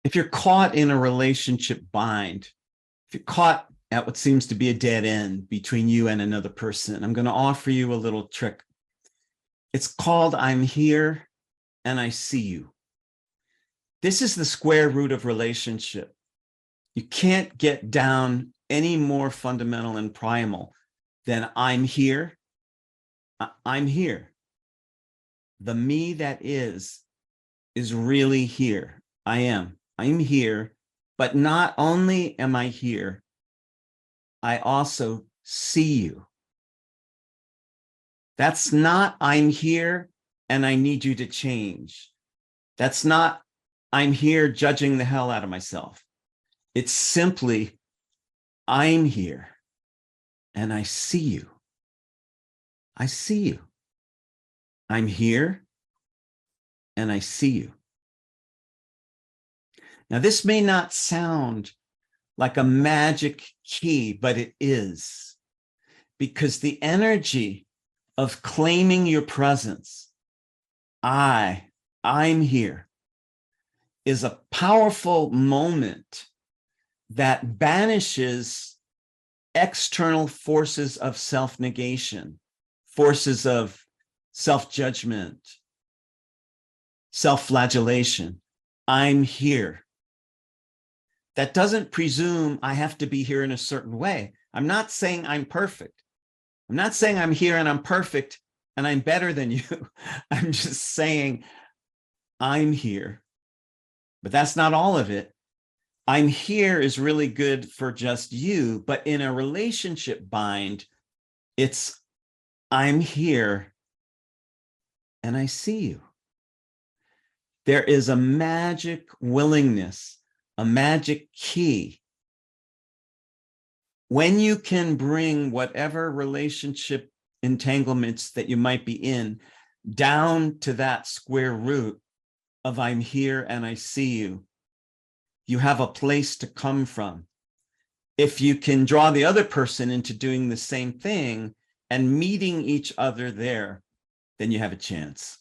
if you're caught in a relationship bind, if you're caught at what seems to be a dead end between you and another person, I'm going to offer you a little trick. It's called I'm here and I see you. This is the square root of relationship. You can't get down any more fundamental and primal than I'm here. I'm here. The me that is really here. I am. I'm here. But not only am I here, I also see you. That's not I'm here and I need you to change. That's not I'm here judging the hell out of myself. It's simply I'm here and I see you. I see you. I'm here and I see you. Now, this may not sound like a magic key, but it is, because the energy of claiming your presence, I'm here, is a powerful moment that banishes external forces of self-negation, forces of self-judgment, self-flagellation. I'm here. That doesn't presume I have to be here in a certain way. I'm not saying I'm perfect. I'm not saying I'm here and I'm perfect and I'm better than you. I'm just saying I'm here. But that's not all of it. I'm here is really good for just you, but in a relationship bind, it's I'm here and I see you. There is a magic willingness, a magic key. When you can bring whatever relationship entanglements that you might be in down to that square root of I'm here and I see you, you have a place to come from. If you can draw the other person into doing the same thing and meeting each other there, then you have a chance.